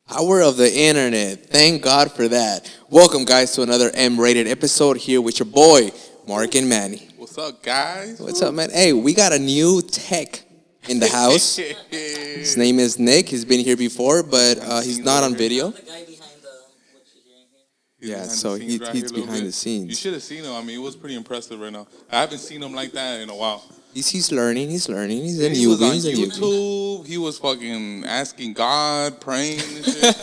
Power of the internet. Thank God for that. Welcome, guys, to another M-rated episode here with your boy, Mark and Manny. What's up, guys? What's up, man? Hey, we got a new tech in the house. His name is Nick. He's been here before, but he's not on video. The guy behind what you're hearing here. He's Yeah, behind so the scenes right he's here a little behind bit. the scenes. You should have seen him. I mean, it was pretty impressive right now. I haven't seen him like that in a while. He's learning. He's learning. He's a He was on newbie. YouTube. He was fucking asking God, praying and shit.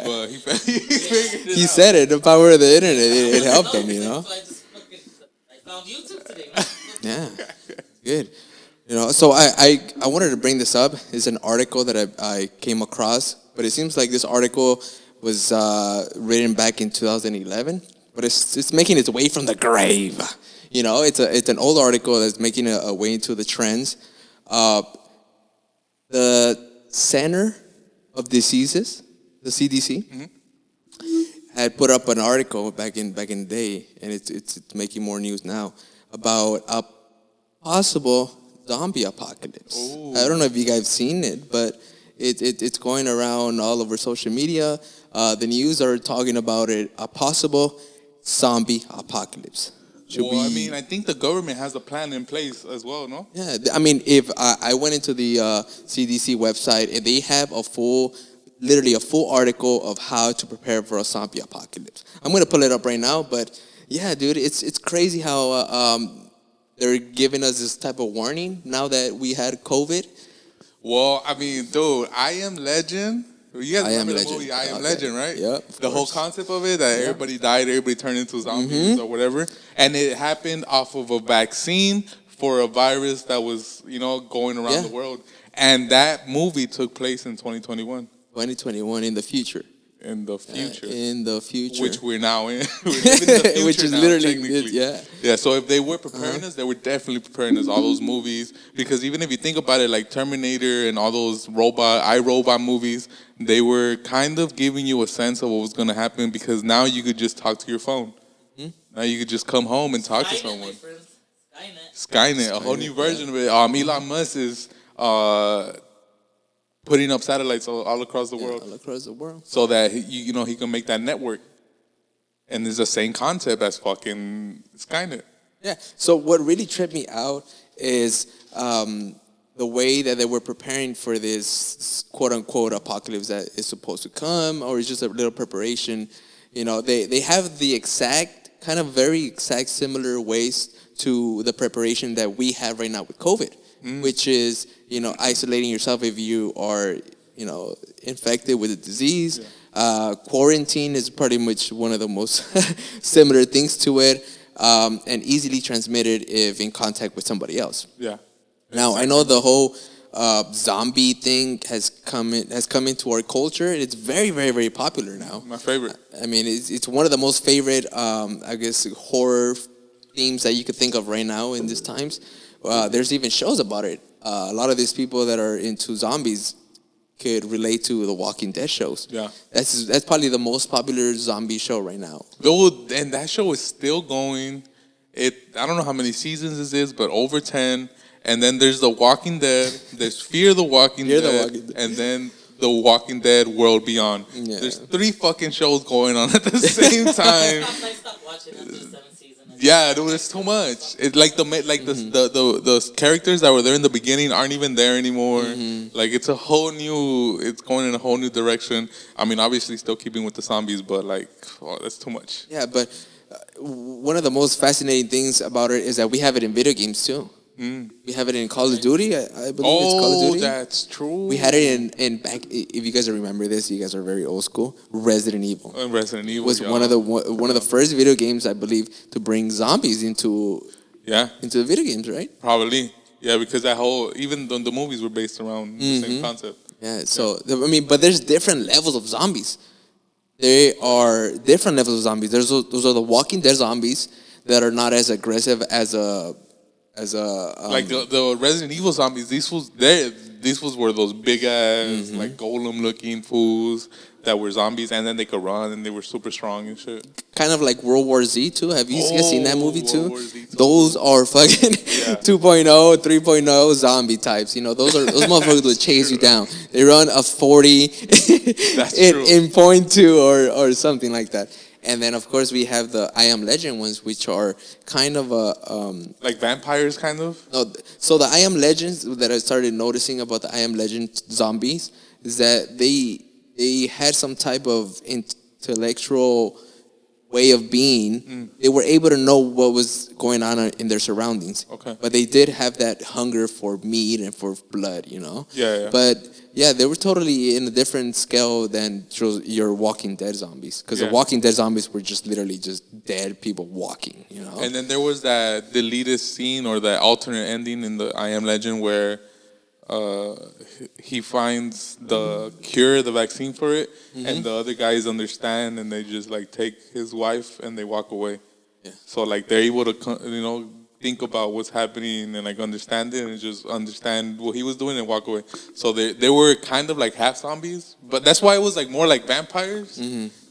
But he figured it He out. said it. The power of the internet. It helped him, you know. I found YouTube today. Man. Yeah, good. You know, so I wanted to bring this up. It's an article that I came across, but it seems like this article was written back in 2011, but it's making its way from the grave. You know, it's an old article that's making a way into the trends. The Center of Diseases, the CDC, had put up an article back in the day, and it's making more news now about a possible zombie apocalypse. Ooh. I don't know if you guys have seen it, but it's going around all over social media. The news are talking about it, a possible zombie apocalypse. I mean, I think the government has a plan in place as well, no? Yeah, I mean, if I went into the CDC website and they have literally a full article of how to prepare for a zombie apocalypse. I'm gonna pull it up right now, but yeah, dude, it's crazy how they're giving us this type of warning now that we had COVID. Well, I mean, dude, I Am Legend. You guys I Am remember the Legend. movie I Am Okay. Legend, right? Yep, of The whole course. concept of it, that everybody died, everybody turned into zombies or whatever. And it happened off of a vaccine for a virus that was, going around Yeah. the world. And that movie took place in 2021. 2021 in the future. In the future. In the future. Which we're now in. We're living in the future Which is now, literally, technically. yeah. Yeah, so if they were preparing us, they were definitely preparing us, all those movies. Because even if you think about it, like Terminator and all those iRobot movies, they were kind of giving you a sense of what was going to happen, because now you could just talk to your phone. Now you could just come home and talk to Skynet, my someone. friends. Skynet, a whole new version of it. Elon Musk is putting up satellites all across the world, All across the world. so that he can make that network. And it's the same concept as fucking Skynet. Yeah. So what really tripped me out is the way that they were preparing for this quote unquote apocalypse that is supposed to come, or it's just a little preparation. You know, they have the very exact similar ways to the preparation that we have right now with COVID, which is, isolating yourself if you are, infected with a disease. Yeah. Quarantine is pretty much one of the most similar things to it, and easily transmitted if in contact with somebody else. Yeah. Now, I know the whole zombie thing has come into our culture. It's very, very, very popular now. My favorite. I mean, it's one of the most favorite, horror themes that you could think of right now in these times. There's even shows about it. A lot of these people that are into zombies could relate to the Walking Dead shows. Yeah. That's probably the most popular zombie show right now. And that show is still going. I don't know how many seasons this is, but over 10. And then there's The Walking Dead. There's Fear the Walking Fear the Dead. Walking Dead. And then The Walking Dead World Beyond. Yeah. There's 3 fucking shows going on at the same time. I stopped watching after the 7th season. Yeah, dude, it's too much. It's like the characters that were there in the beginning aren't even there anymore. Like it's going in a whole new direction. I mean, obviously still keeping with the zombies, but that's too much. Yeah, but one of the most fascinating things about it is that we have it in video games too. We have it in Call of Duty. I believe it's Call of Duty. That's true. We had it in back. If you guys remember this, you guys are very old school. Resident Evil Resident Evil was one of the first video games, I believe, to bring zombies into the video games, right? Probably. Yeah, because even though the movies were based around the same concept. Yeah. So but there's different levels of zombies. There are different levels of zombies. Those are the Walking Dead zombies that are not as aggressive as a like the Resident Evil zombies. These fools, this was where those big ass like golem looking fools that were zombies, and then they could run and they were super strong and shit. Kind of like World War Z too. Have you guys seen that movie World too? War Z too. Those are fucking Yeah. 2.0, 3.0 zombie types. You know, those motherfuckers will chase you down. They run a 40 That's in, true. in point two or something like that. And then of course we have the I Am Legend ones, which are kind of a Like vampires, kind of. no. So the I Am Legends that I started noticing about the I Am Legend zombies is that they had some type of intellectual way of being. They were able to know what was going on in their surroundings. Okay. But they did have that hunger for meat and for blood, you know? Yeah. But yeah, they were totally in a different scale than your Walking Dead zombies. Because Yeah. the Walking Dead zombies were just literally just dead people walking, you know? And then there was that deleted scene or that alternate ending in the I Am Legend where he finds the cure, the vaccine for it, and the other guys understand, and they just like take his wife and they walk away. Yeah. So like they're able to think about what's happening and like understand it and just understand what he was doing and walk away. So they were kind of like half zombies, but that's why it was like more like vampires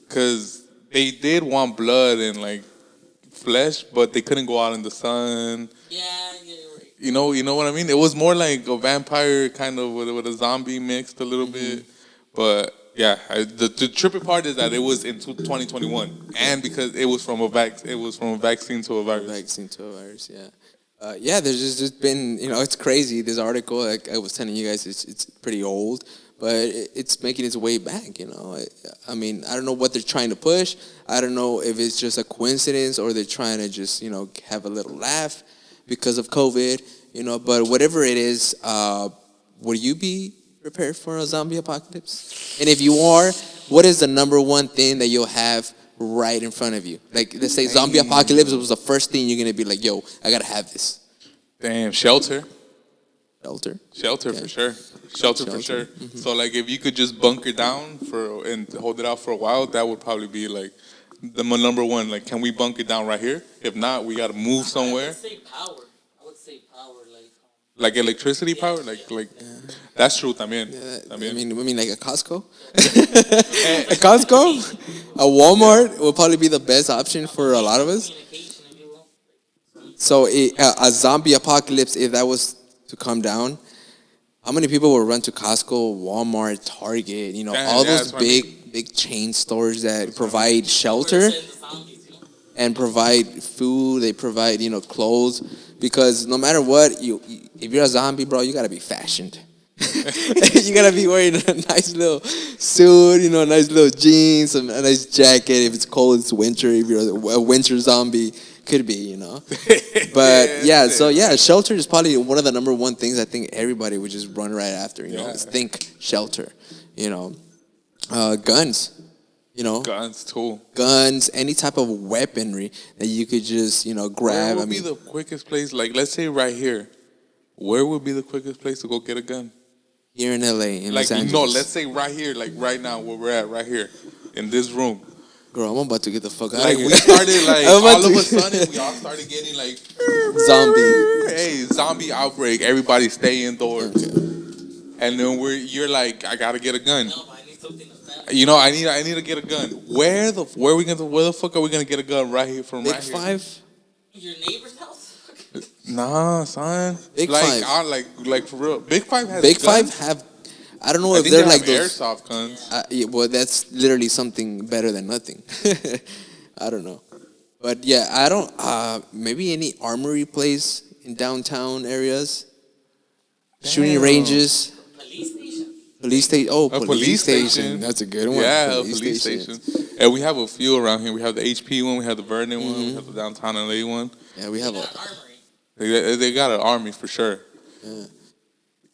because they did want blood and like flesh, but they couldn't go out in the sun. Yeah, you're right. You know what I mean? It was more like a vampire kind of with a zombie mixed a little bit. But yeah, the trippy part is that it was in 2021, and because it was from a vaccine to a virus. Vaccine to a virus, yeah. Yeah, there's just been, it's crazy. This article, like I was telling you guys, it's pretty old, but it's making its way back, I mean, I don't know what they're trying to push. I don't know if it's just a coincidence or they're trying to just, have a little laugh because of COVID, but whatever it is, would you be prepared for a zombie apocalypse? And if you are, what is the number one thing that you'll have right in front of you? Like, let's say zombie apocalypse was the first thing you're going to be like, yo, I got to have this. Damn, shelter. Shelter? Shelter Yeah. for sure. Shelter for sure. So like if you could just bunker down and hold it out for a while, that would probably be like my number one. Like, can we bunker down right here? If not, we got to move I somewhere. would say power. Like electricity power, like that's true. También. I mean, like a Costco. A Costco, a Walmart will probably be the best option for a lot of us. Communication, if you will. So a zombie apocalypse, if that was to come down, how many people will run to Costco, Walmart, Target? All those that's what I mean. big chain stores that provide shelter Send the zombies, and provide food. They provide clothes, because no matter what, if you're a zombie, bro, you gotta be fashioned. You gotta be wearing a nice little suit, nice little jeans, a nice jacket. If it's cold, it's winter. If you're a winter zombie, could be, But yeah, so yeah, shelter is probably one of the number one things I think everybody would just run right after. Is think shelter. Guns. Guns too. Guns, any type of weaponry that you could just grab. Where would be the quickest place? Like, let's say right here. Where would be the quickest place to go get a gun? Here in LA, in Like, Los Angeles. no, let's say right here, like right now, where we're at, right here, in this room. Girl, I'm about to get the fuck out Like, of here. we started, like, I'm about all of to- a sudden, we all started getting, like, Zombie. hey, zombie outbreak, everybody stay indoors. And then you're like, I gotta get a gun. No, but I need something to stand. I need to get a gun. Where the fuck are we gonna get a gun right here from Big right here? Five. Your neighbor's house? Nah, son. Big like, Five. like for real. Big Five has Big guns? Five have. I don't know I if think they're they like have those. airsoft guns. Yeah, well, that's literally something better than nothing. I don't know, but yeah, I don't. Maybe any armory place in downtown areas, shooting Damn. ranges, Police station? police station. Oh, A police station. That's a good one. Yeah, a police station. And we have a few around here. We have the HP one, we have the Vernon one, we have the downtown LA one. Yeah, we have They a. got an armory. They got an army for sure. Yeah.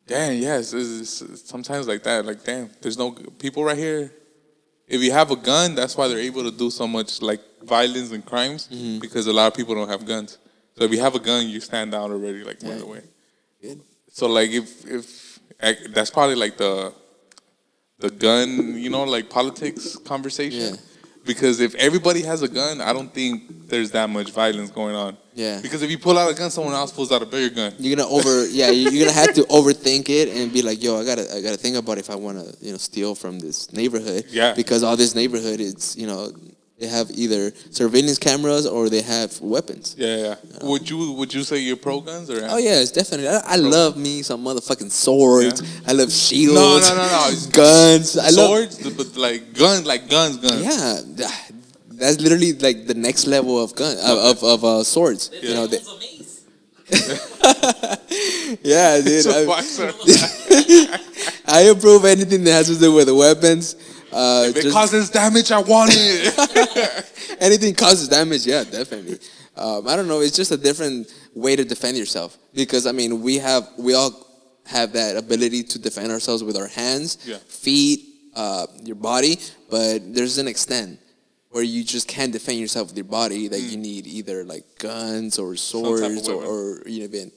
Damn, yes. It's sometimes like that. Like, damn, there's no people right here. If you have a gun, that's why they're able to do so much like violence and crimes because a lot of people don't have guns. So if you have a gun, you stand out already, like right away. Good. So like if that's probably like the gun, like politics conversation. Yeah. Because if everybody has a gun, I don't think there's that much violence going on. Yeah. Because if you pull out a gun, someone else pulls out a bigger gun. You're gonna you're gonna have to overthink it and be like, yo, I gotta think about if I wanna, steal from this neighborhood. Yeah. Because all this neighborhood is, they have either surveillance cameras or they have weapons. Yeah. Would you say you're pro guns or? Oh yeah, it's definitely. I love me some motherfucking swords. Yeah. I love shields. No. Guns. I love swords, but like guns. Yeah, that's literally like the next level of of swords. This You know, one's a mace. yeah, dude. It's a boxer. I approve anything that has to do with weapons. If it causes damage, I want it. Anything causes damage, yeah, definitely. I don't know. It's just a different way to defend yourself because I mean, we all have that ability to defend ourselves with our hands, feet, your body, but there's an extent where you just can't defend yourself with your body that you need either like guns or swords or even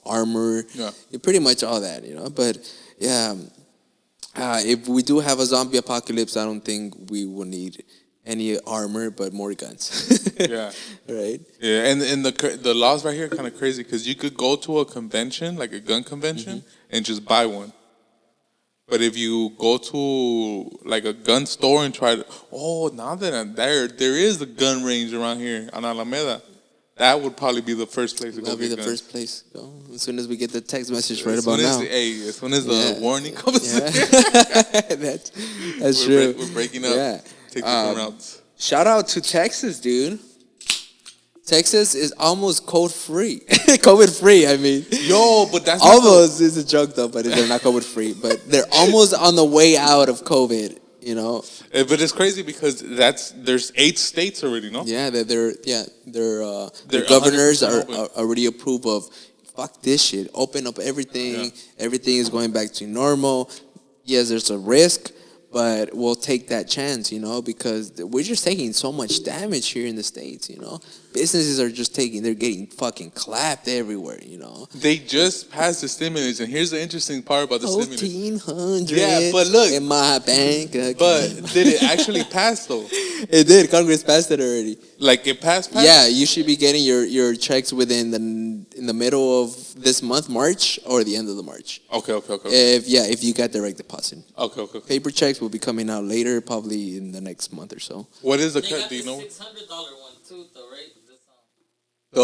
armor. Yeah, pretty much all that. But yeah. If we do have a zombie apocalypse, I don't think we will need any armor, but more guns. Yeah. Right? Yeah, and the laws right here are kind of crazy because you could go to a convention, like a gun convention, and just buy one. But if you go to like a gun store and try to, now that I'm there is a gun range around here on Alameda. That would probably be the first place to go. That'll be the first place. Go. As soon as we get the text message right about now. As soon as the warning comes in. That's true. We're breaking up. Yeah. Take different routes. Shout out to Texas, dude. Texas is almost COVID-free. COVID-free, I mean. Yo, but that's almost is a joke though, but they're not COVID-free. But they're almost on the way out of COVID. But it's crazy because there's 8 states already, no? Yeah, their governors are already approved of fuck this shit. Open up everything. Yeah. Everything is going back to normal. Yes, there's a risk, but we'll take that chance, because we're just taking so much damage here in the States, Businesses are just they're getting fucking clapped everywhere, They just passed the stimulus, and here's the interesting part about the stimulus. 1,400 yeah, but look. in my bank account. But did it actually pass, though? It did. Congress passed it already. Like, it passed? Yeah, you should be getting your checks in the middle of this month, March, or the end of the March. Okay. If you got direct deposit. Okay. Paper checks will be coming out later, probably in the next month or so. What is the cut? Do you know? $600 one too, though, right?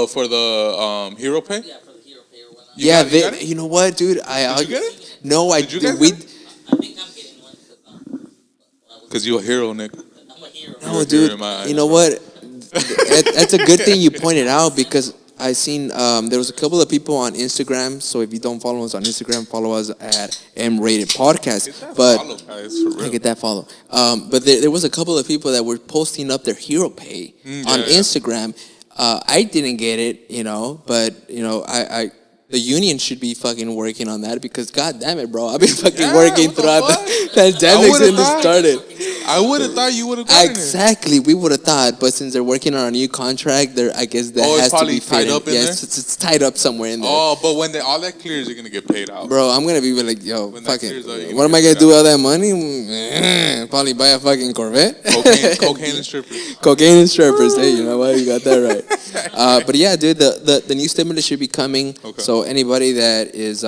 For the Hero Pay? Yeah, for the Hero Pay or whatnot. Yeah, you know what, dude? Did you get it? No, I did. We. I think I'm getting one because you're a hero, Nick. I'm a hero. No, dude. You know what? That's a good thing you pointed out because I seen there was a couple of people on Instagram. So if you don't follow us on Instagram, follow us at M-Rated Podcast. Get that follow. But there was a couple of people that were posting up their Hero Pay on Instagram. I didn't get it, but I the union should be fucking working on that because god damn it, bro, I've been fucking working throughout the pandemic since it started. I would have thought you would have gotten exactly. We would have thought, but since they're working on a new contract, I guess that has to be tied up in there. It's tied up somewhere in there. Oh, but when all that clears, you're gonna get paid out, bro. I'm gonna be like, yo, fucking. What am I gonna do with all that money? Probably buy a fucking Corvette. Cocaine and strippers. Cocaine and strippers. Hey, you know what? You got that right. But yeah, dude, the new stimulus should be coming. Okay. So anybody that is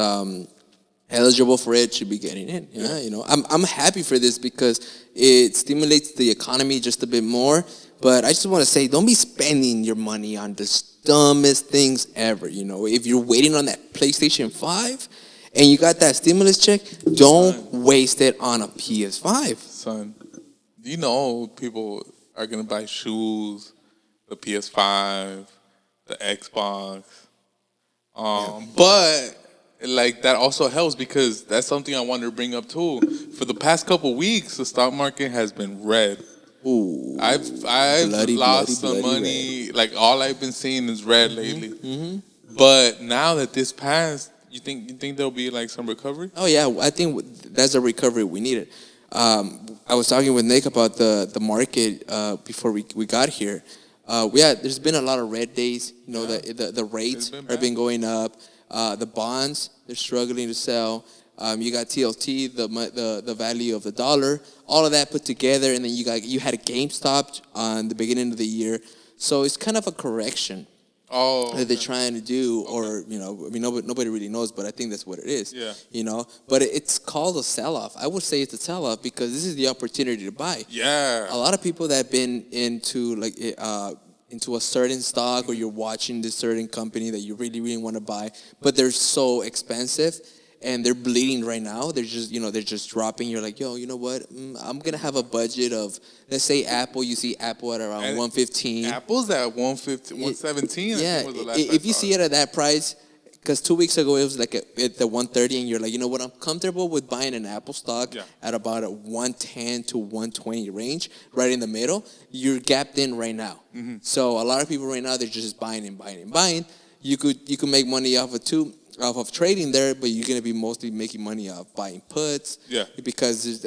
eligible for it should be getting it. Yeah. I'm happy for this because it stimulates the economy just a bit more. But I just want to say, don't be spending your money on the dumbest things ever. If you're waiting on that PlayStation 5 and you got that stimulus check, don't waste it on a PS5. Son, people are gonna buy shoes, the PS5, the Xbox. But like that also helps because that's something I wanted to bring up too. For the past couple weeks, the stock market has been red. Ooh, I've lost some money. Red. Like all I've been seeing is red lately. Mm-hmm. But now that this passed, you think there'll be like some recovery? Oh yeah, I think that's a recovery we needed. I was talking with Nick about the market before we got here. There's been a lot of red days. The rates have been going up. The bonds, they're struggling to sell. You got TLT, the value of the dollar, all of that put together, and then you had a GameStop on the beginning of the year. So it's kind of a correction that they're trying to do, or I mean, nobody really knows, but I think that's what it is. Yeah. But it's called a sell-off. I would say it's a sell-off because this is the opportunity to buy. Yeah. A lot of people that have been into a certain stock, or you're watching this certain company that you really, really want to buy, but they're so expensive and they're bleeding right now. They're just dropping. You're like, yo, you know what? I'm going to have a budget of, let's say Apple. You see Apple at around 115. Apple's at 150, 117. Yeah, I think was the last if you see it at that price, because 2 weeks ago it was like at the 130, and you're like, you know what? I'm comfortable with buying an Apple stock at about a 110 to 120 range, right in the middle. You're gapped in right now. So a lot of people right now, they're just buying and buying and buying. You could make money off of trading there, but you're gonna be mostly making money off buying puts. Yeah. Because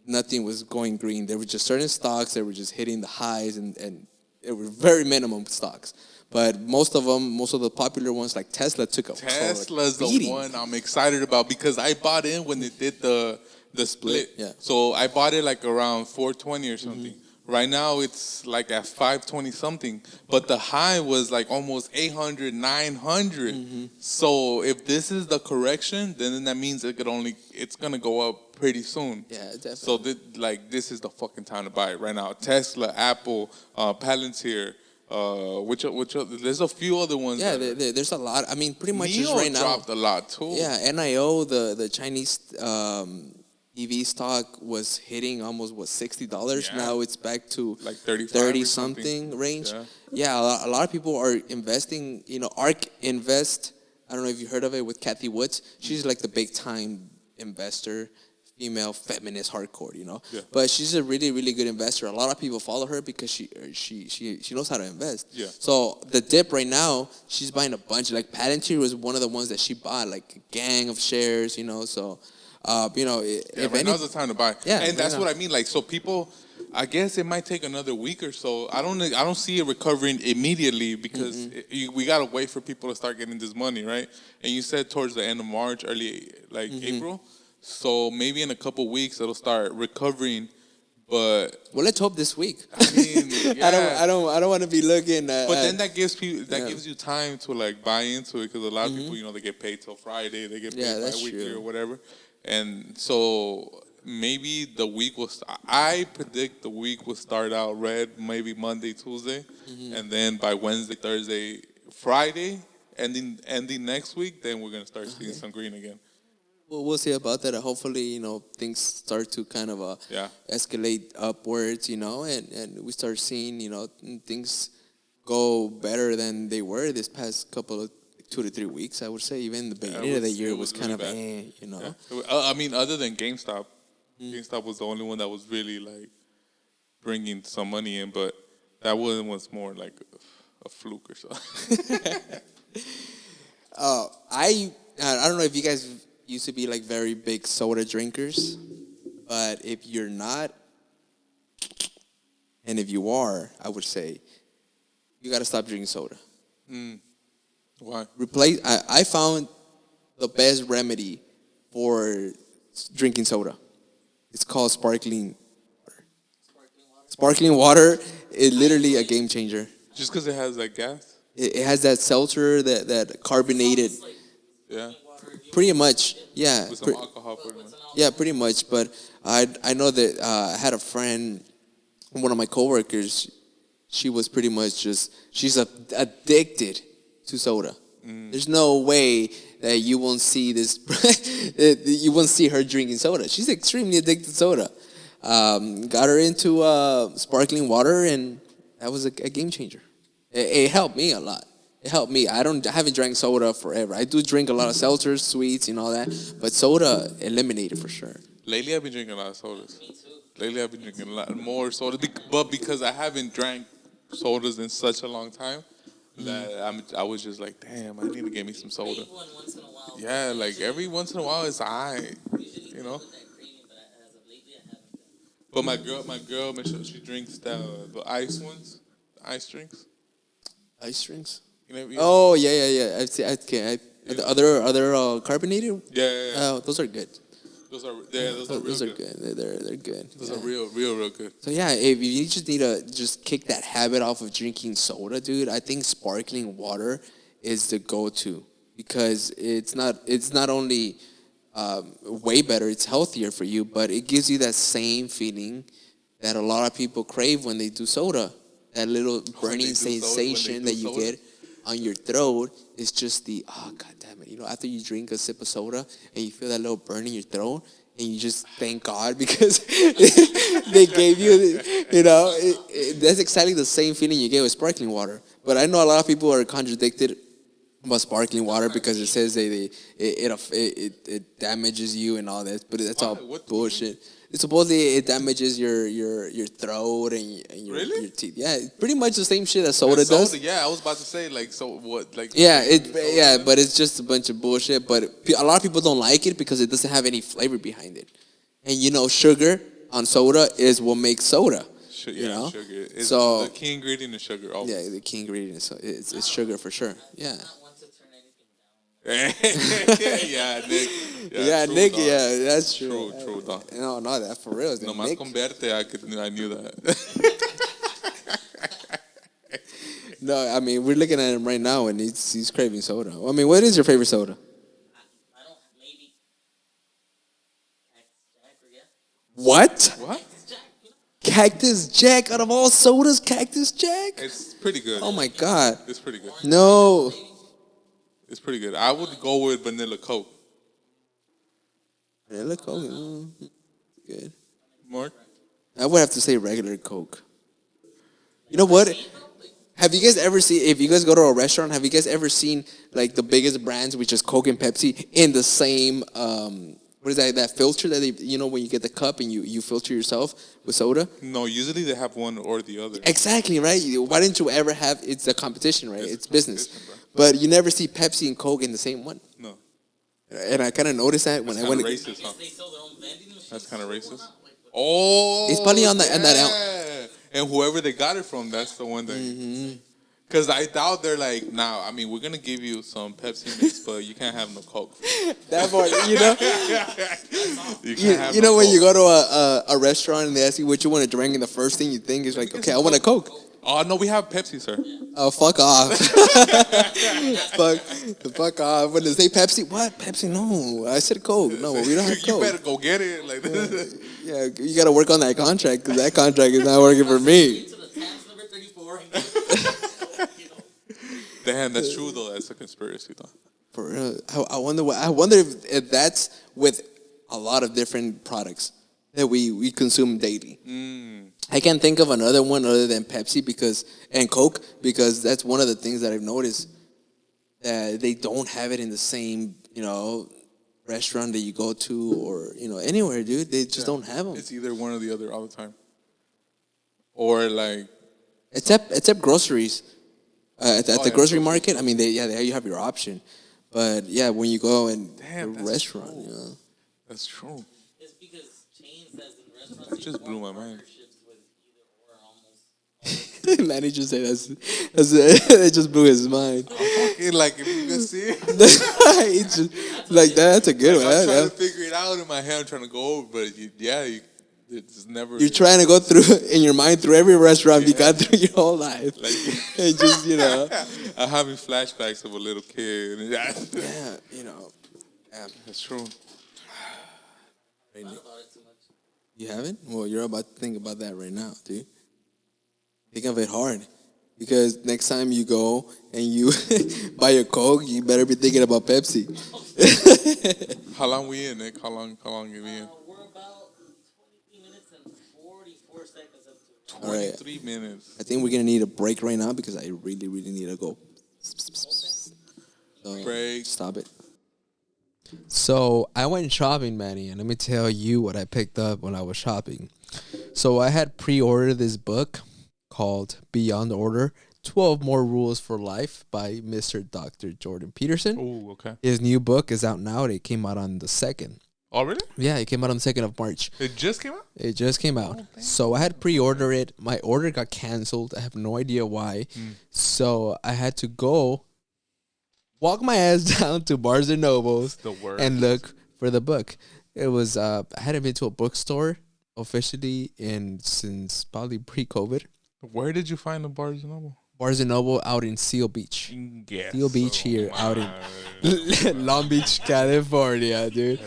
nothing was going green. There were just certain stocks that were just hitting the highs, and it were very minimum stocks. But most of the popular ones like Tesla took a Tesla's beating. the one I'm excited about because I bought in when it did the split. Yeah. So I bought it like around 420 or something. Right now it's like at 520 something, but the high was like almost 800, 900. So if this is the correction, then that means it's gonna go up pretty soon. Yeah, definitely. So this is the fucking time to buy it right now. Tesla, Apple, Palantir. Which there's a few other ones. Yeah, there's a lot. I mean, pretty much just NIO right now. dropped a lot too. Yeah, NIO, the Chinese EV stock was hitting almost $60. Yeah. Now it's back to Like 35 30 or something range. Yeah. Yeah, a lot of people are investing. ARK Invest. I don't know if you heard of it, with Kathy Woods. She's like the big time investor, female feminist hardcore, Yeah. But she's a really, really good investor. A lot of people follow her because she knows how to invest. Yeah. So the dip right now, she's buying a bunch. Like Palantir was one of the ones that she bought, like a gang of shares, So, right now's the time to buy. Yeah, And that's right what I mean. Like, so people, I guess it might take another week or so. I don't see it recovering immediately because we gotta wait for people to start getting this money, right? And you said towards the end of March, early April. So maybe in a couple weeks it'll start recovering, but well, let's hope this week. I mean, yeah. I don't want to be looking. But then that gives you time to like buy into it because a lot of people, they get paid till Friday, they get paid bi-weekly or whatever, and so maybe the week will. I predict the week will start out red, maybe Monday, Tuesday, and then by Wednesday, Thursday, Friday, ending next week, then we're gonna start seeing some green again. Well, we'll see about that. Hopefully, things start to kind of escalate upwards, and we start seeing, things go better than they were this past couple of 2 to 3 weeks. I would say even the beginning of the year was kind of really I mean, other than GameStop, GameStop was the only one that was really like bringing some money in, but that one was more like a fluke or something. I don't know if you guys used to be like very big soda drinkers, but if you're not, and if you are, I would say you got to stop drinking soda. Why? I found the best remedy for drinking soda. It's called sparkling water. Sparkling water is literally a game changer. Just because it has like gas? It has that seltzer, that carbonated. Yeah. Pretty much, yeah. With some alcohol, pretty much. Yeah, pretty much. But I know that I had a friend, one of my coworkers. She was pretty much she's addicted to soda. There's no way that you won't see this. You won't see her drinking soda. She's extremely addicted to soda. Got her into sparkling water, and that was a game changer. It helped me a lot. It helped me. I haven't drank soda forever. I do drink a lot of seltzers, sweets, and all that, but soda eliminated for sure. Lately, I've been drinking a lot of sodas. Lately, I've been drinking a lot more sodas, but because I haven't drank sodas in such a long time, that I was just like, damn, I need to get me some soda. Once in a while. Yeah, like every once in a while, it's alright, But my girl, Michelle, she drinks the ice ones, the ice drinks. Ice drinks? You know, Oh yeah. I've seen. The other carbonated. Yeah. Those are good. Those are real good. They're good. Those are real good. So yeah, if you just need to just kick that habit off of drinking soda, dude, I think sparkling water is the go-to because it's not only way better, it's healthier for you, but it gives you that same feeling that a lot of people crave when they do soda. That little burning sensation that you get on your throat is just god damn it. After you drink a sip of soda and you feel that little burn in your throat and you just thank God because they gave you, that's exactly the same feeling you get with sparkling water. But I know a lot of people are contradicted about sparkling water because it says it damages you and all that, but that's all bullshit. It's supposedly it damages your throat and your teeth. Yeah, it's pretty much the same shit that soda does. Yeah, I was about to say so what but it's just a bunch of bullshit. But a lot of people don't like it because it doesn't have any flavor behind it. And sugar on soda is what makes soda. Sugar. So the key ingredient is sugar. Always. Yeah, the key ingredient is sugar for sure. Yeah. Yeah, Nick. Nick. Dog. Yeah, that's true. True, dog. No, that for real. No más con verte, I knew that. No, I mean we're looking at him right now, and he's craving soda. I mean, what is your favorite soda? I don't maybe Cactus Jack or What? What? Cactus Jack out of all sodas, Cactus Jack? It's pretty good. Oh my God. It's pretty good. No. It's pretty good. I would go with vanilla Coke. Vanilla Coke? Good. Mark? I would have to say regular Coke. You know what? Have you guys ever seen, if you guys go to a restaurant, have you guys ever seen like the biggest brands, which is Coke and Pepsi, in the same, what is that filter that they, when you get the cup and you filter yourself with soda? No, usually they have one or the other. Exactly, right? Why didn't you ever have, it's a competition, right? It's business. But you never see Pepsi and Coke in the same one. No. And I kind of noticed that when I went. Racist, huh? That's kind of racist. Oh, it's probably on that. And whoever they got it from, that's the one that. Because I doubt they're like, nah, I mean, we're going to give you some Pepsi mix, but you can't have no Coke. That part, You can't have when Coke. you go to a restaurant and they ask you what you want to drink, and the first thing you think is like, okay, I want a Coke. Oh, no, we have Pepsi, sir. Oh, fuck off. fuck off. When they say Pepsi, what? Pepsi? No. I said Coke. No, we don't have Coke. You better go get it. Like yeah, you got to work on that contract because that contract is not working for me. Damn, that's true, though. That's a conspiracy, though. For real. I wonder if that's with a lot of different products that we consume daily. I can't think of another one other than Pepsi and Coke because that's one of the things that I've noticed that they don't have it in the same restaurant that you go to or anywhere, dude. They just don't have them. It's either one or the other all the time, or like except groceries. At the grocery market, I mean, there you have your option, but yeah, when you go and a restaurant, true. That's true. It's because chains as in restaurants. That just blew my mind. Manny just said it just blew his mind. I'm fucking like, if you can see it. It's just, like that's a good one. I'm trying to figure it out in my head. I'm trying to go over, but it's never. You're trying to go through in your mind through every restaurant you got through your whole life. Like, and just I'm having flashbacks of a little kid. Yeah. That's true. You haven't? Well, you're about to think about that right now, dude. Think of it hard. Because next time you go and you buy a Coke, you better be thinking about Pepsi. How long we in, Nick? How long are we in? We're about 23 minutes and 44 seconds up to 23 minutes. I think we're going to need a break right now because I really, really need to go. So, break. Stop it. So I went shopping, Manny, and let me tell you what I picked up when I was shopping. So I had pre-ordered this book called Beyond Order, 12 More Rules for Life by Mr. Dr. Jordan Peterson. Oh, okay. His new book is out now. It came out on the 2nd. Oh, really? Yeah, it came out on the 2nd of March. It just came out? It just came out. So I had pre-ordered it. My order got canceled. I have no idea why. So I had to go walk my ass down to Barnes and Nobles The worst. and look for the book. It was I hadn't been to a bookstore officially in since probably pre-COVID. Where did you find the Barnes and Noble? Barnes and Noble out in Seal Beach. Yes. Seal Beach here, out in Long Beach, California, dude.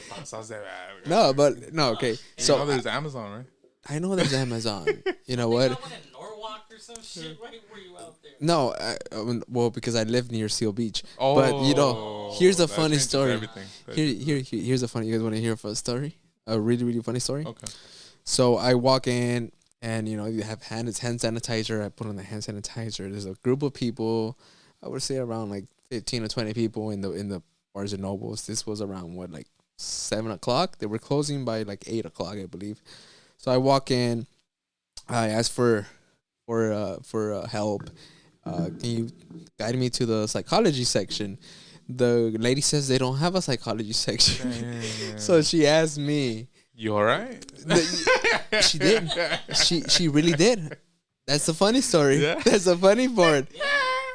No, but no, okay. So there's Amazon, right? I know there's Amazon. You know They what? got one in Norwalk or some shit. Right where you out there? No, well, because I live near Seal Beach. But you know, here's a that funny changes story. everything. Here's a funny. You guys want to hear a fun story? A really, really funny story. Okay. So I walk in, and you know, you have hand sanitizer. I put on the hand sanitizer. There's a group of people. I would say around like 15 or 20 people in the Barnes and Nobles. This was around what, like 7 o'clock. They were closing by like 8 o'clock, I believe. So I walk in. I ask for help. Can you guide me to the psychology section? The lady says they don't have a psychology section. So she asked me. You all right? She did. She really did. That's the funny story. Yeah. That's the funny part.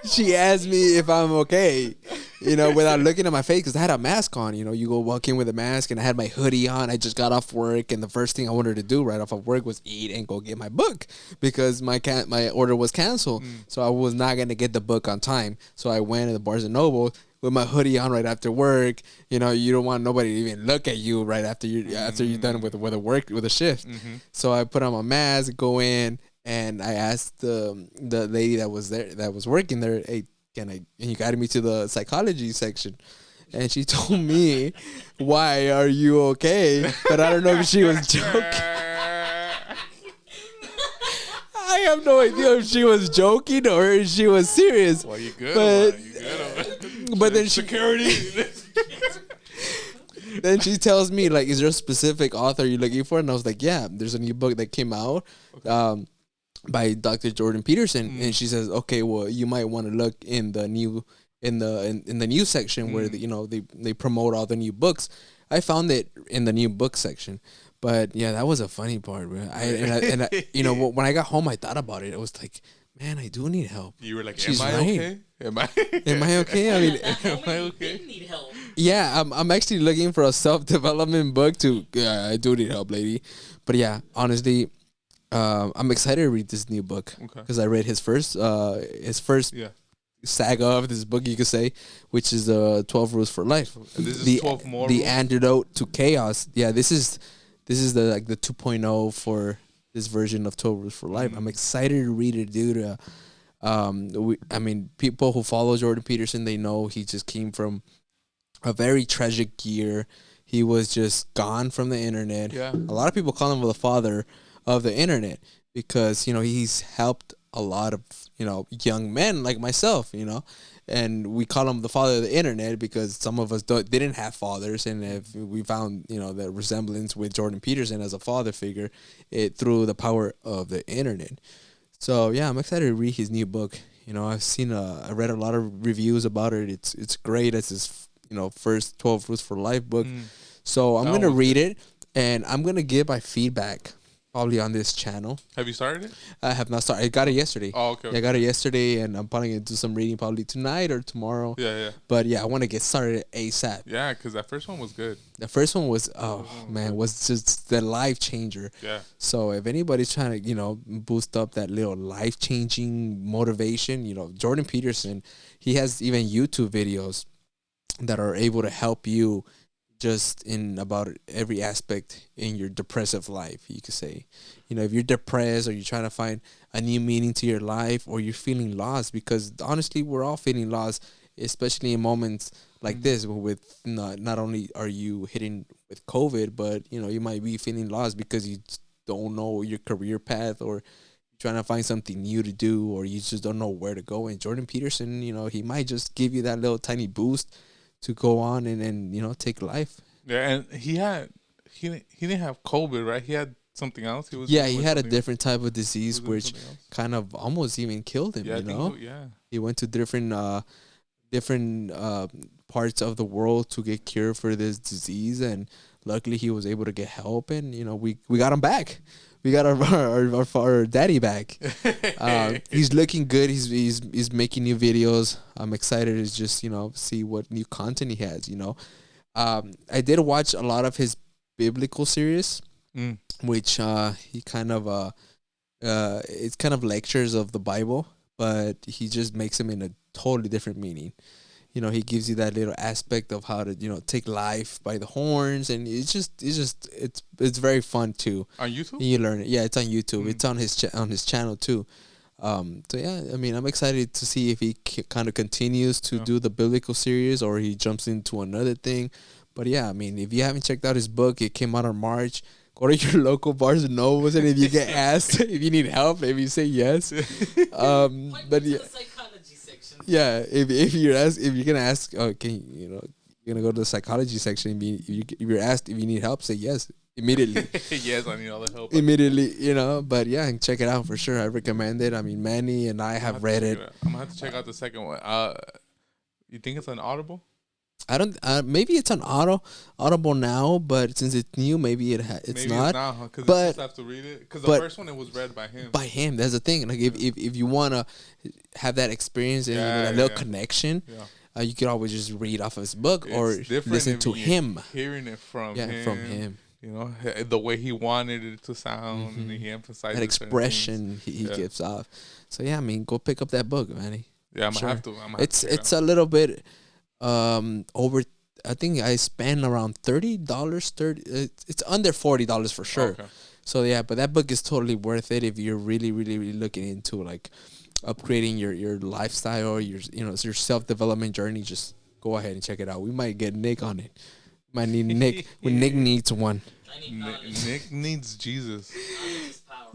She asked me if I'm okay, you know, without looking at my face because I had a mask on. You know, you go walk in with a mask, and I had my hoodie on. I just got off work, and the first thing I wanted to do right off of work was eat and go get my book because my order was canceled. So I was not gonna get the book on time. So I went to the Barnes and Noble with my hoodie on right after work. You know, you don't want nobody to even look at you right after you're done with a shift. So I put on my mask, go in. And I asked the lady that was working there, hey, and you guided me to the psychology section. And she told me, why are you okay? But I don't know if she was joking. I have no idea if she was joking or if she was serious. Well, you good? But then security. Then she tells me, like, is there a specific author you're looking for? And I was like, yeah, there's a new book that came out. By Dr. Jordan Peterson, and she says, "Okay, well, you might want to look in the new in the news section where they promote all the new books." I found it in the new book section, but yeah, that was a funny part, bro. I you know, when I got home, I thought about it. I was like, man, I do need help. You were like, She's "Am I right. okay? Am I okay? I mean, am I okay?" Didn't need help. yeah, I'm actually looking for a self-development book to. I do need help, lady. But yeah, honestly. I'm excited to read this new book because I read his first saga of this book, you could say, which is 12 Rules for Life. And this is 12 more the rules? antidote to chaos. Yeah, this is the 2.0 for this version of 12 Rules for Life. I'm excited to read it, dude. I mean, people who follow Jordan Peterson, they know he just came from a very tragic year. He was just gone from the internet. Yeah. A lot of people call him the father of the internet because, you know, he's helped a lot of, you know, young men like myself, you know, and we call him the father of the internet because some of us didn't have fathers, and if we found, you know, the resemblance with Jordan Peterson as a father figure through the power of the internet. So yeah, I'm excited to read his new book. You know, I read a lot of reviews about it. It's great as his, you know, first 12 Rules for Life book. So I'm gonna read it, and I'm gonna give my feedback probably on this channel. Have you started it? I have not started. I got it yesterday. Oh, okay. Yeah, I got it yesterday, and I'm probably gonna do some reading probably tonight or tomorrow. Yeah. But yeah, I want to get started ASAP. Yeah, because that first one was good. The first one was was just the life changer. Yeah. So if anybody's trying to, you know, boost up that little life changing motivation, you know, Jordan Peterson, he has even YouTube videos that are able to help you just in about every aspect in your depressive life, you could say. You know, if you're depressed or you're trying to find a new meaning to your life, or you're feeling lost, because honestly, we're all feeling lost, especially in moments like this with not only are you hitting with COVID, but, you know, you might be feeling lost because you don't know your career path, or you're trying to find something new to do, or you just don't know where to go. And Jordan Peterson, you know, he might just give you that little tiny boost to go on and you know, take life. Yeah, and he didn't have COVID, right? He had something else. He had a different type of disease which kind of almost even killed him. Yeah, you know, he went to different parts of the world to get cured for this disease, and luckily he was able to get help, and you know, we got him back. we got our daddy back. He's looking good. He's making new videos. I'm excited to just see what new content he has. I did watch a lot of his biblical series, which he kind of it's kind of lectures of the Bible, but he just makes them in a totally different meaning. He gives you that little aspect of how to take life by the horns, and it's very fun too. On YouTube, you learn it. Yeah, it's on YouTube. It's on his channel too. So yeah, I mean, I'm excited to see if he kind of continues to do the biblical series or he jumps into another thing. But yeah, I mean, if you haven't checked out his book, it came out in March. Go to your local Barnes and Nobles, and if you get asked if you need help, maybe you say yes. But yeah. Yeah, if you're gonna ask, okay, you're gonna go to the psychology section. If you're asked if you need help, say yes immediately. Yes, I need all the help immediately. But yeah, and check it out for sure. I recommend it. I mean, Manny and I have read it. I'm gonna have to check out the second one. You think it's on Audible? I don't. Maybe it's on Audible now, but since it's new, maybe it's not. Because but you just have to read it. Because the first one, it was read by him. By him, that's the thing. Like if you wanna have that experience and that little connection, you could always just read off of his book or listen to him. Hearing it from him. The way he wanted it to sound, and he emphasized that expression he gives off. So yeah, I mean, go pick up that book, Manny. Yeah, I'm gonna have to. It's a little bit. Over, I think I spent around $30. It's under $40 for sure. Okay. So yeah, but that book is totally worth it if you're really, really, really looking into like upgrading your lifestyle, your self-development journey. Just go ahead and check it out. We might get Nick on it. Might need Nick. When Nick needs one. Nick needs Jesus.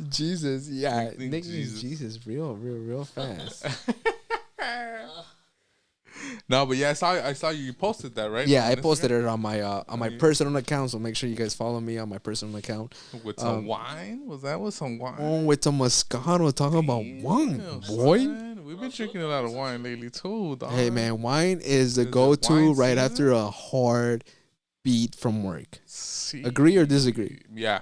Jesus, yeah. Nick needs Jesus real fast. No, but yeah, I saw you posted that, right? Yeah, I posted it on my personal account, so make sure you guys follow me on my personal account. With some wine? Was that with some wine? Oh, with some Moscato, talking about wine, boy. Son. We've been drinking a lot of wine lately too, dog. Hey man, wine is the go-to right after a hard beat from work. Agree or disagree? Yeah.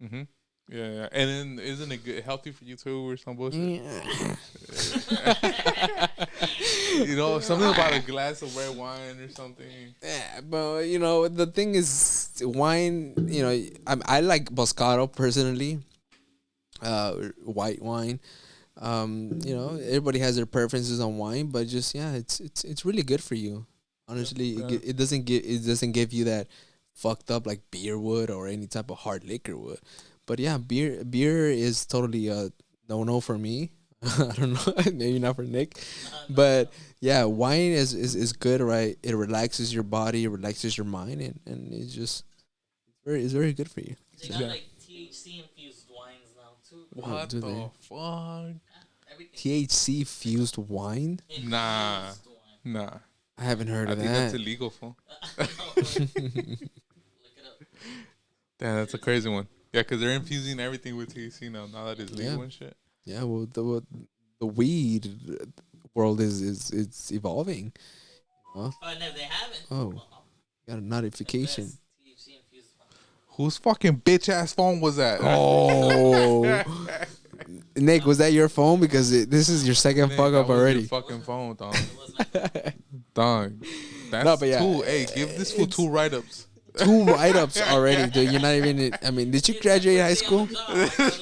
Mm-hmm. Yeah. And then isn't it good, healthy for you too or some bullshit? Yeah. Something about a glass of red wine or something. Yeah, but the thing is, wine. I like Moscato personally. White wine. Everybody has their preferences on wine, but just it's really good for you. Honestly, it doesn't give you that fucked up like beer would or any type of hard liquor would. But yeah, beer is totally a no for me. I don't know, maybe not for Nick, but yeah, wine is good, right? It relaxes your body, it relaxes your mind, and it's very good for you. They got like THC infused wines now too. What the fuck? THC fused wine? Nah. I haven't heard of that. I think that's illegal, fool. Look it up. Damn, that's a crazy one. Yeah, because they're infusing everything with THC now that it's legal and shit. Yeah, well, the weed world is evolving. Oh, no, they haven't. Oh, got a notification. Whose fucking bitch ass phone was that? Oh, Nick, was that your phone? Because this is your second fuck up already. Your fucking phone, dog. Dog. That's two. Hey, give this fool 2 write-ups. 2 write-ups already, dude. You're not even. I mean, did you graduate high school?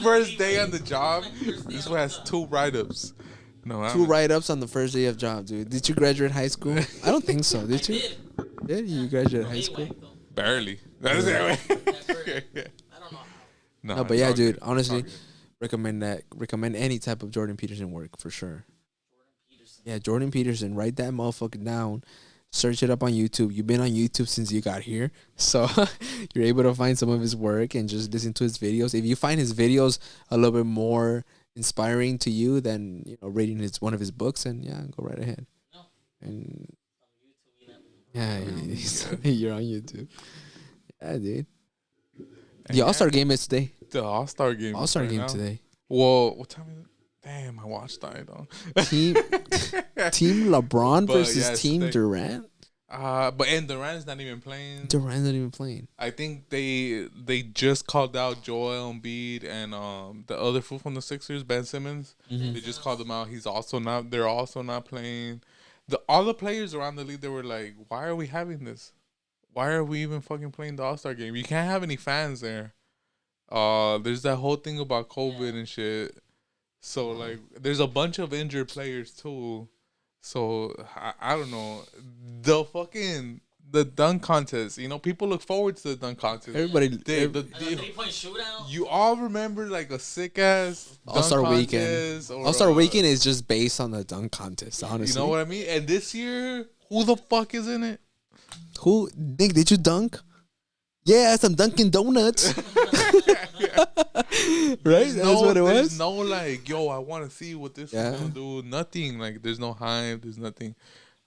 First day on the job, this one has 2 write-ups. No, 2 write-ups on the first day of job, dude. Did you graduate high school? I don't think so. Did you? Did you graduate high school? Barely. That's it. I don't know. No, but yeah, dude. Honestly, recommend any type of Jordan Peterson work for sure. Yeah, Jordan Peterson. Write that motherfucker down. Search it up on YouTube. You've been on YouTube since you got here, so you're able to find some of his work and just listen to his videos. If you find his videos a little bit more inspiring to you than reading one of his books, and go right ahead. No. And you're on YouTube. Yeah, dude. The All-Star game is today. The All-Star game. All-Star game today. Well, what time is it? Damn, my watch died on. Team LeBron versus Team Durant. But Durant's not even playing. Durant's not even playing. I think they just called out Joel Embiid and the other fool from the Sixers, Ben Simmons. They just called him out. He's also not. They're also not playing. All the players around the league, they were like, "Why are we having this? Why are we even fucking playing the All-Star game? You can't have any fans there." There's that whole thing about COVID and shit. So like, there's a bunch of injured players too. So I don't know. The dunk contest. You know, people look forward to the dunk contest. Everybody, And the 3-point shootout. You all remember like a sick ass All-Star weekend. All-Star weekend is just based on the dunk contest, honestly. You know what I mean? And this year, who the fuck is in it? Who, Nick, did you dunk? Yeah, some Dunkin' Donuts. Right? That's what it was? There's no like, yo, I want to see what this is gonna do. Nothing. Like, there's no hype. There's nothing.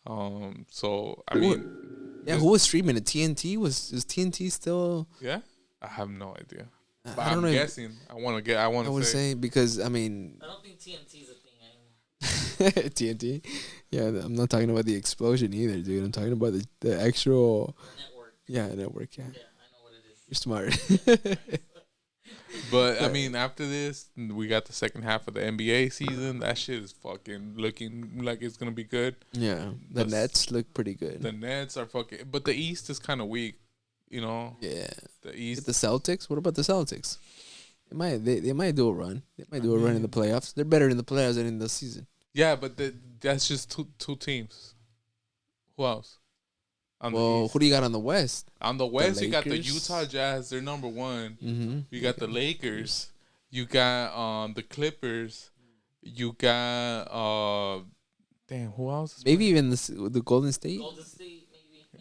So I mean, yeah, who was streaming it? TNT is TNT still? Yeah, I have no idea. But I don't I'm know. guessing. I want I would to say because I mean I don't think TNT's a thing anymore. TNT. Yeah, I'm not talking about the explosion either, dude. I'm talking about the actual Network. network. Yeah, Yeah, I know what it is. you're smart. But I mean, after this, we got the second half of the NBA season. That shit is fucking looking like it's gonna be good. Yeah, the Nets look pretty good. The Nets are fucking, but the East is kind of weak. You know. Yeah, The East. the Celtics. What about the Celtics? They might do a run. They might do a run in the playoffs. They're better in the playoffs than in the season. Yeah, but that's just two teams. Who else? Well, who do you got on the West? On the West, you got the Lakers? Utah Jazz. They're number one. Mm-hmm. You got the Lakers. You got the Clippers. You got damn, who else? Maybe even the Golden State. Golden State,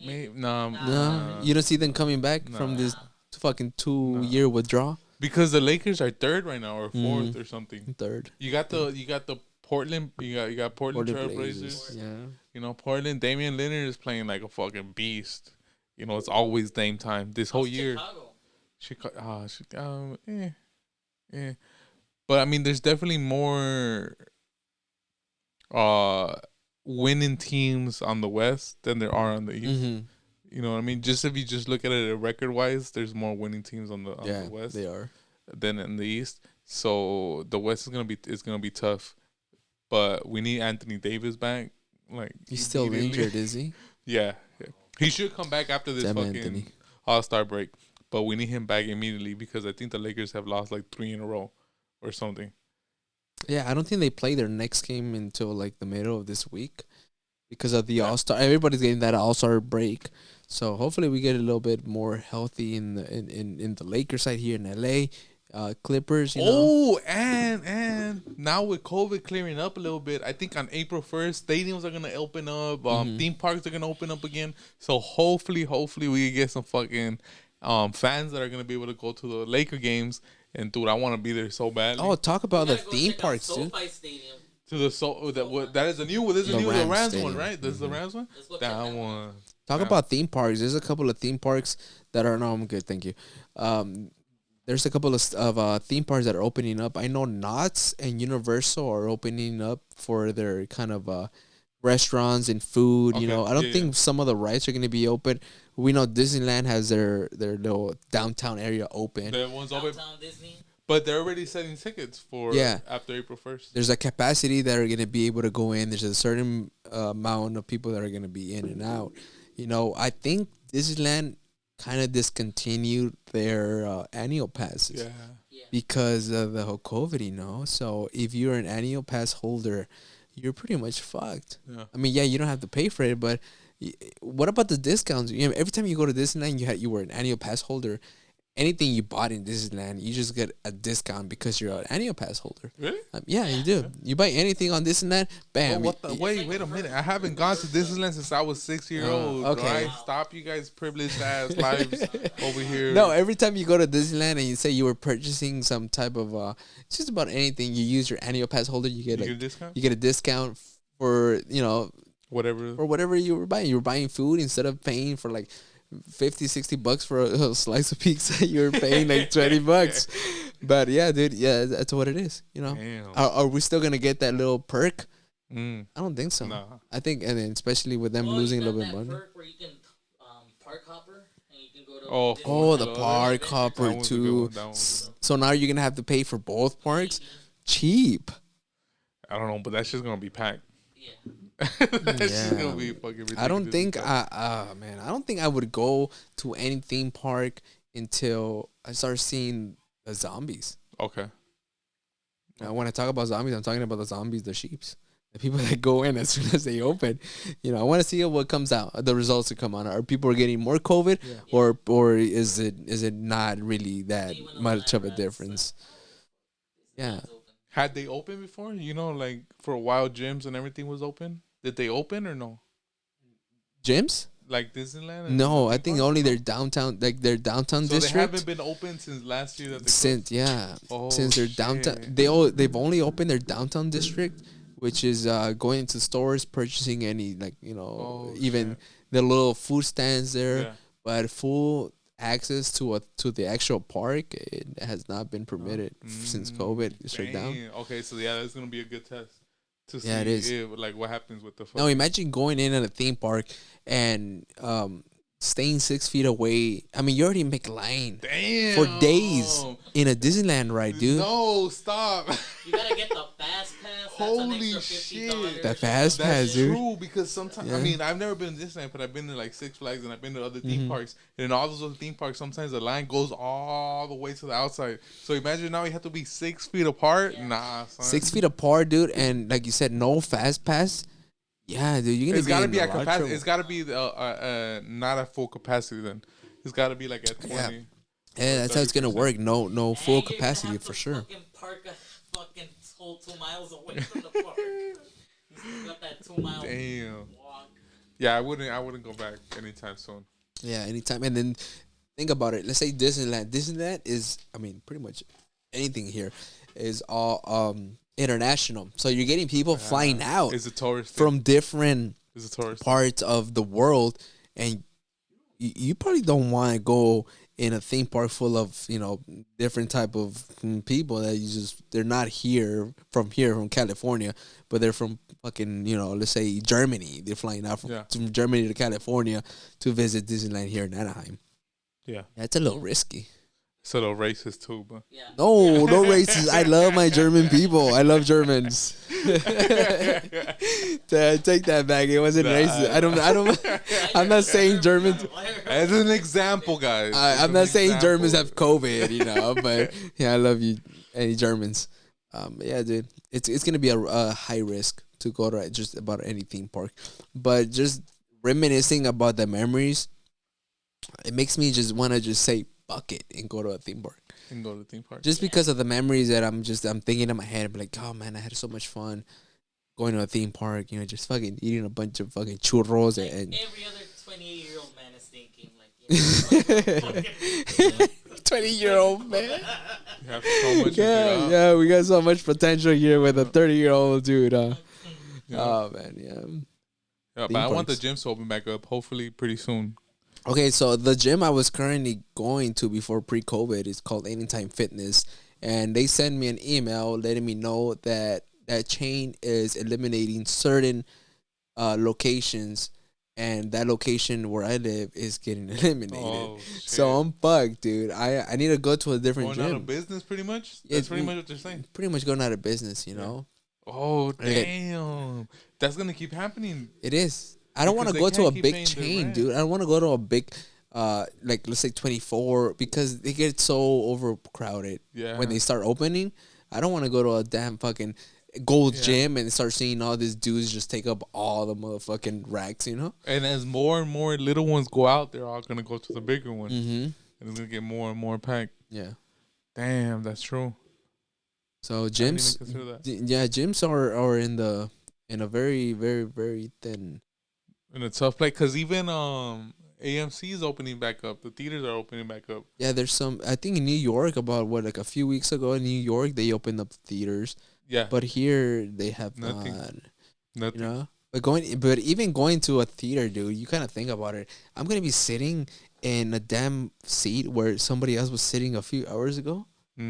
maybe. Maybe, No, you don't see them coming back from this fucking 2-year withdrawal. because the Lakers are third right now or fourth or something. Third. You got the Portland. You got Portland Trailblazers. Yeah. You know, Portland. Damian Lillard is playing like a fucking beast. You know, it's always Dame time this whole year. Chicago. But I mean, there's definitely more winning teams on the West than there are on the East. Mm-hmm. You know what I mean? Just if you just look at it record wise, there's more winning teams on the West they are. than in the East. So the West is gonna be tough. But we need Anthony Davis back. Like He's still immediately. injured, is he? Yeah. He should come back after this Damn fucking Anthony. All-Star break. But we need him back immediately because I think the Lakers have lost like 3 in a row or something. Yeah, I don't think they play their next game until like the middle of this week because of the All-Star. Everybody's getting that All-Star break. So hopefully we get a little bit more healthy in the Lakers side here in LA. Clippers, you know. Oh, and now with COVID clearing up a little bit, I think on April 1st, stadiums are going to open up. Theme parks are going to open up again. So hopefully we can get some fucking fans that are going to be able to go to the Laker games. And, dude, I want to be there so badly. Oh, talk about the Gotta go theme check out parks, dude. SoFi Stadium. To the that is a new this is The new the Rams Rams Stadium. one, right? This is the Rams one? Let's go check That that one. Talk Yeah. about theme parks. There's a couple of theme parks that are no, I'm good, thank you. There's a couple of theme parks that are opening up. I know Knott's and Universal are opening up for their kind of restaurants and food. You Okay, know, I don't yeah, think yeah. some of the rides are going to be open. We know Disneyland has their little downtown area open. The one's open. Downtown Disney. But they're already selling tickets for after April 1st. There's a capacity that are going to be able to go in. There's a certain amount of people that are going to be in and out. You know, I think Disneyland kind of discontinued their annual passes Yeah. because of the whole COVID, you know. So if you're an annual pass holder, you're pretty much fucked. Yeah. I mean, yeah, you don't have to pay for it, but what about the discounts? You know, every time you go to Disneyland, you were an annual pass holder. Anything you bought in Disneyland, you just get a discount because you're an annual pass holder. Really? Yeah, you do. You buy anything on Disneyland, bam. Wait a minute. I haven't gone to Disneyland since I was 6-year-old. Okay. Right? Stop you guys privileged ass lives over here. No, every time you go to Disneyland and you say you were purchasing some type of just about anything, you use your annual pass holder, you get You get a discount? You get a discount for Whatever. for whatever you were buying. You were buying food instead of paying for like $50-$60 for a slice of pizza. You were paying like $20. But yeah, dude, yeah, that's what it is. You know, Damn. are we still gonna get that little perk I don't think so. Nah. I think, and then especially with them Well, losing a you got little bit of that money. perk where you can park hopper and you can go to Oh, Disney Oh, the Florida. park Adventure hopper That was a good too. one. That was a good one. So now you're gonna have to pay for both parks. maybe. Cheap. I don't know, but that's just gonna be packed. Yeah. That's just gonna Yeah. be fucking ridiculous. I don't think packed. man, I don't think I would go to any theme park until I start seeing the zombies. Okay. Now, when I talk about zombies, I'm talking about the zombies, the sheeps, the people that go in as soon as they open. You know, I want to see what comes out, the results that come out. Are people getting more COVID, or is it not really that See when the much of a line runs, difference? Yeah, It's open. Had they opened before? Like for a while, gyms and everything was open. Did they open or no? gyms? Like Disneyland? And No, the I theme think parks? only No? their downtown, like their downtown So they district. haven't been open since last year that they Since closed? yeah, Oh, since their downtown, shit. they've only opened their downtown district, which is going into stores, purchasing any Oh, even shit. the little food stands there, Yeah. but full access to the actual park it has not been permitted since COVID shut down. Dang. Okay, so yeah, that's gonna be a good test to see Yeah, it is. if, like what happens with the Now imagine going in at a theme park and staying 6 feet away. I mean, you already make line Damn. for days in a Disneyland ride, dude. No, stop. You gotta get the fast pass. Holy That's an extra $50. shit. That fast pass, That's dude. true because sometimes Yeah. I mean I've never been to Disneyland, but I've been to like Six Flags and I've been to other Mm-hmm. theme parks. And in all those other theme parks, sometimes the line goes all the way to the outside. So imagine now you have to be 6 feet apart. Yeah. Nah, son. 6 feet apart, dude, and like you said, no fast pass. Yeah, dude, you're gonna It's got to be in a at lot of capacity. trouble. It's got to be not at full capacity. Then it's got to be like at 20. Yeah. Yeah, that's how it's gonna 30%. work. No full And you're gonna capacity have for to sure. Fucking park a fucking whole 2 miles away from the park. You still got that 2 mile Damn. walk. Yeah, I wouldn't go back anytime soon. Yeah, anytime. And then think about it. Let's say Disneyland. Disneyland is, I mean, pretty much anything here is all international. So you're getting people flying out It's a tourist from different It's a tourist parts of the world, and you probably don't want to go in a theme park full of different type of people that they're not here from California, but they're from fucking let's say Germany. They're flying out from Germany to California to visit Disneyland here in Anaheim. Yeah. That's a little risky. It's a little racist too, but Yeah. No racist. I love my German people. I love Germans. Take that back. It wasn't racist. I don't. I'm not saying Germans. as an example, guys. I'm not saying Germans have COVID, but yeah, I love you, any Germans. Yeah, dude, it's gonna be a high risk to go to just about any theme park, but just reminiscing about the memories, it makes me just want to just say fuck it and go to a theme park. And go to the theme park. Just because of the memories that I'm thinking in my head, I'm like, oh man, I had so much fun going to a theme park, just fucking eating a bunch of fucking churros Like and every other 28-year-old man is thinking, like, 20-year-old man. You have so much. Yeah, we got so much potential here with a 30-year-old dude. Yeah. Oh man, yeah. Yeah, but Theme I want the parks. gyms to open back up. Hopefully, pretty soon. Okay, so the gym I was currently going to before pre-COVID is called Anytime Fitness, and they sent me an email letting me know that that chain is eliminating certain locations, and that location where I live is getting eliminated. Oh, shit. So I'm fucked, dude. I need to go to a different Going out of gym. business, pretty much. Yeah, That's pretty much what they're saying. Pretty much going out of business, you know. Oh Okay. damn! That's gonna keep happening. It is. I don't want to Because go they to a can't keep big paying their chain, rent. dude. I don't want to go to a big, like let's say 24 because they get so overcrowded. Yeah. When they start opening, I don't want to go to a damn fucking Gold's Yeah. Gym and start seeing all these dudes just take up all the motherfucking racks, And as more and more little ones go out, they're all gonna go to the bigger one, Mm-hmm. and it's gonna get more and more packed. Yeah. Damn, that's true. So didn't gyms, even consider that. yeah, gyms are in a very very very thin. In a tough place, cause even AMC is opening back up. The theaters are opening back up. Yeah, there's some. I think in New York, about like a few weeks ago in New York, they opened up theaters. Yeah, But here they have Nothing. not, nothing. But even going to a theater, dude, you kind of think about it. I'm gonna be sitting in a damn seat where somebody else was sitting a few hours ago. I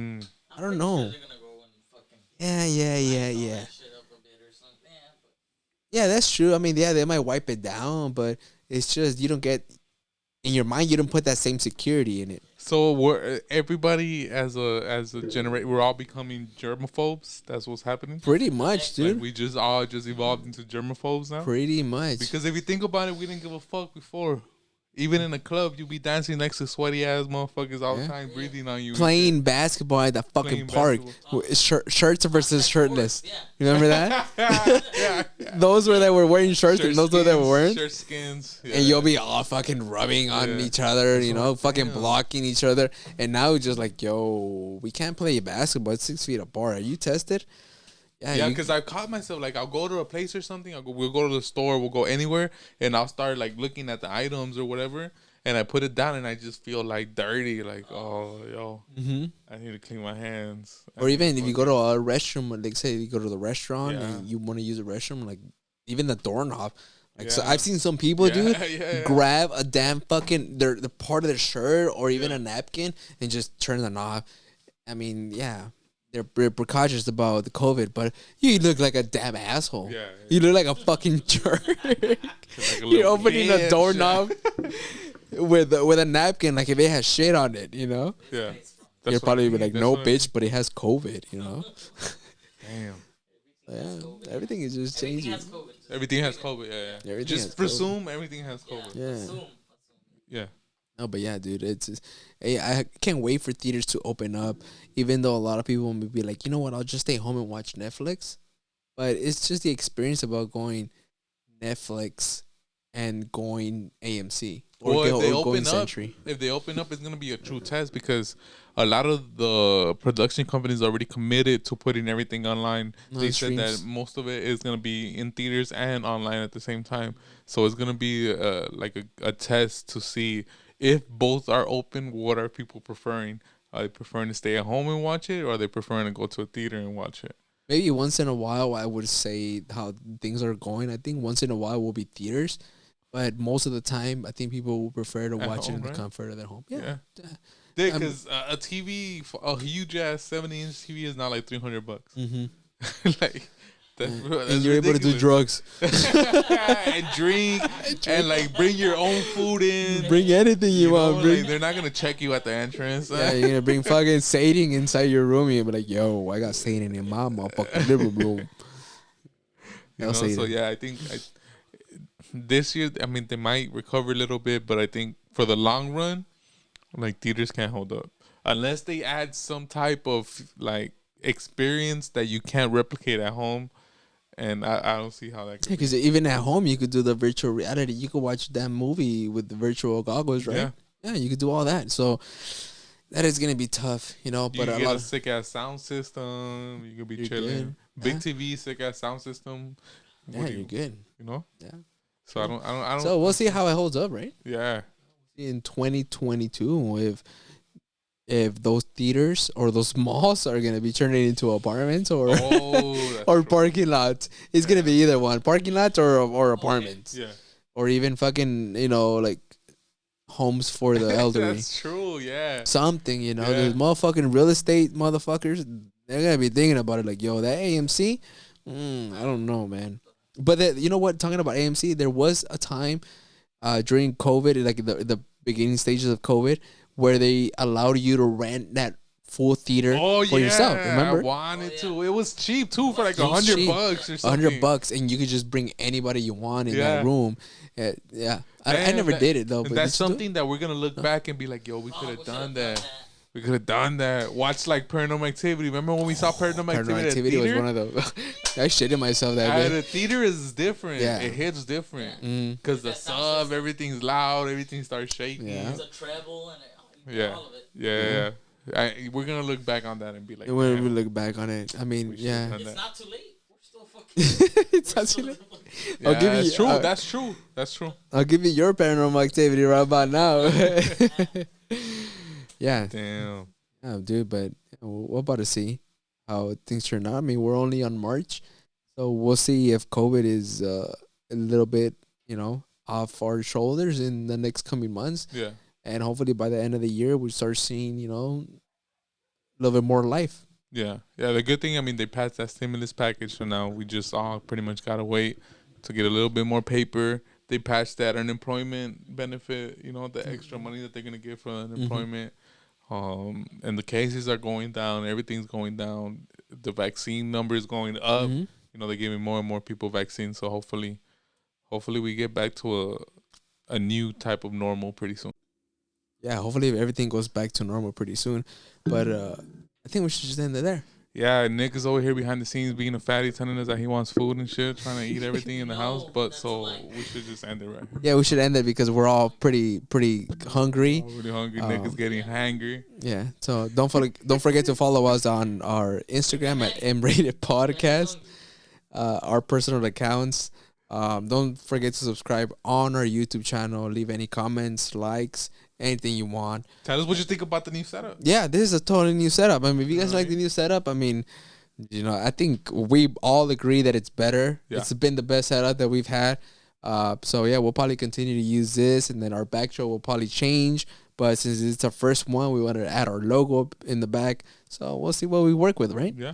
don't know. They're gonna go and fucking Yeah. all that shit up a bit or something. Yeah, but Yeah, that's true. I mean, yeah, they might wipe it down, but it's just you don't get in your mind. You don't put that same security in it. So we're everybody as a generate. We're all becoming germaphobes. That's what's happening. Pretty much, Like dude. we just all just evolved into germaphobes now. Pretty much. Because if you think about it, we didn't give a fuck before. Even in a club, you be dancing next to sweaty ass motherfuckers all the Yeah. time, breathing on you. and Playing shit. basketball at the fucking Playing park, basketball. shirts versus shirtless. Yeah. You remember that? yeah, yeah. Those were that were wearing shirts, and those were that were wearing. shirt skins. Yeah. And you'll be all fucking rubbing on Yeah. each other, you know, fucking damn. blocking each other. And now it's just like, yo, we can't play basketball. It's 6 feet apart. Are you tested? Yeah, you- because I caught myself like I'll go to a place or something. We'll go to the store. We'll go anywhere, and I'll start like looking at the items or whatever, and I put it down, and I just feel like dirty. Like, oh, yo, I need to clean my hands. Or even if you go to a restroom, like say you go to the restaurant Yeah. and you want to use a restroom, like even the doorknob. Like so Yeah. I've seen some people, Yeah, dude, yeah. grab a damn fucking the part of their shirt or even a napkin and just turn the knob. I mean, yeah. They're precautious about the COVID, but you look like a damn asshole. Yeah. You look like a fucking jerk. Like a You're little opening a bitch. doorknob with a napkin, like if it has shit on it, you know. Yeah, You'll what probably I be mean. like, That's no, what I bitch, but it has COVID, you know. Damn. Yeah, everything is just Everything changing. has COVID. Everything has COVID. Yeah, yeah. Everything Just has COVID. presume everything has Yeah. COVID. Yeah. Assume. Yeah. No, but yeah, dude, hey, I can't wait for theaters to open up. Even though a lot of people may be like, you know what, I'll just stay home and watch Netflix. But it's just the experience about going Netflix and going AMC or, Well, if they or going open up, Century. it's gonna be a true test because a lot of the production companies already committed to putting everything online. On They said that streams. most of it is gonna be in theaters and online at the same time. So it's gonna be like a test to see if both are open. What are people preferring? Are they preferring to stay at home and watch it, or are they preferring to go to a theater and watch it? Maybe once in a while, I would say how things are going. I think once in a while will be theaters. But most of the time, I think people will prefer to At watch it home, in the right? comfort of their home. Yeah. Because a TV, a huge ass 70-inch TV is not like $300. Mm-hmm. Like that's And you're able to do drugs. and drink and like bring your own food in. Bring anything you, want. know, Bring. like, they're not gonna check you at the entrance. Yeah, you're gonna bring fucking Sading inside your room. You'll be like, yo, I got Sading in my motherfucking living room. You know, so yeah, I think this year, I mean, they might recover a little bit, but I think for the long run, like theaters can't hold up unless they add some type of like experience that you can't replicate at home. And I don't see how that could be. Because even at home, you could do the virtual reality. You could watch that movie with the virtual goggles, right? Yeah. Yeah, you could do all that. So that is gonna be tough, you know. You But can a get lot a of sick ass sound system. You could be You're chilling. good. Big Yeah. TV, sick ass sound system. yeah, you're good. You know. Yeah. So I don't. So we'll see how it holds up, right? Yeah. In 2022, if those theaters or those malls are gonna be turning into apartments or Oh. That's or true. parking lots, it's gonna be either one, parking lots or apartments, Yeah. or even fucking like homes for the elderly. That's true. Yeah. Something, Yeah. those motherfucking real estate motherfuckers, they're gonna be thinking about it like, yo, that AMC, I don't know, man. But you know what? Talking about AMC, there was a time during COVID, like the beginning stages of COVID, where they allowed you to rent that full theater Oh for yeah. yourself. Remember? I wanted to. It was cheap too for like It was cheap. $100 or something. $100, and you could just bring anybody you want in Yeah. that room. Yeah, I Damn, never did it though. And But that's did you do it? something that we're gonna look back and be like, yo, we Oh, could have we done should've that. We could have done that. Watch like Paranormal Activity. Remember when we saw Paranormal Activity? Paranormal at Activity was theater? one of those. I shitted myself that At day. the theater is different. Yeah. It hits different. Mm. Because the That sound sub, system. everything's loud, everything starts shaking. Yeah. It's a treble and Yeah. all of it. Yeah. We're gonna look back on that and be like, And when we "Damn, look back on it, I mean, we should've yeah, done It's that." not too late. We're still fucking. it's we're not too still late. Yeah, I'll give you- that's true. That's true. That's true. I'll give you your Paranormal Activity right about now. yeah, Damn. yeah, dude. But we're about to see how things turn out. I mean, we're only on March, so we'll see if COVID is a little bit, off our shoulders in the next coming months, Yeah. and hopefully by the end of the year we start seeing, a little bit more life. Yeah. Yeah. The good thing, I mean, they passed that stimulus package, so now we just all pretty much gotta wait to get a little bit more paper. They patched that unemployment benefit, the extra money that they're gonna get for unemployment. And the cases are going down. Everything's going down. The vaccine number is going up. They're giving more and more people vaccines. So hopefully we get back to a new type of normal pretty soon. Yeah, hopefully everything goes back to normal pretty soon. But I think we should just end it there. Yeah, Nick is over here behind the scenes being a fatty, telling us that he wants food and shit, trying to eat everything in the house. But so we should just end it right here. Yeah, we should end it because we're all pretty hungry. We're really hungry. Nick is getting hangry. Yeah, so don't forget to follow us on our Instagram at M-Rated Podcast, our personal accounts. Don't forget to subscribe on our YouTube channel. Leave any comments, likes, anything you want. Tell us what you think about the new setup. Yeah, this is a totally new setup. I mean, if you guys like the new setup, I mean, I think we all agree that it's better. Yeah. It's been the best setup that we've had. So yeah, we'll probably continue to use this, and then our backdrop will probably change. But since it's our first one, we wanted to add our logo in the back. So we'll see what we work with, right? Yeah.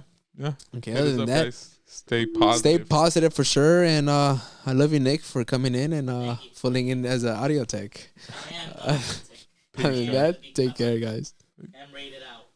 Okay. Other than that, guys. Stay positive. Stay positive for sure. And I love you, Nick, for coming in and filling in as an audio tech. Other than that, take care, guys. M rated out.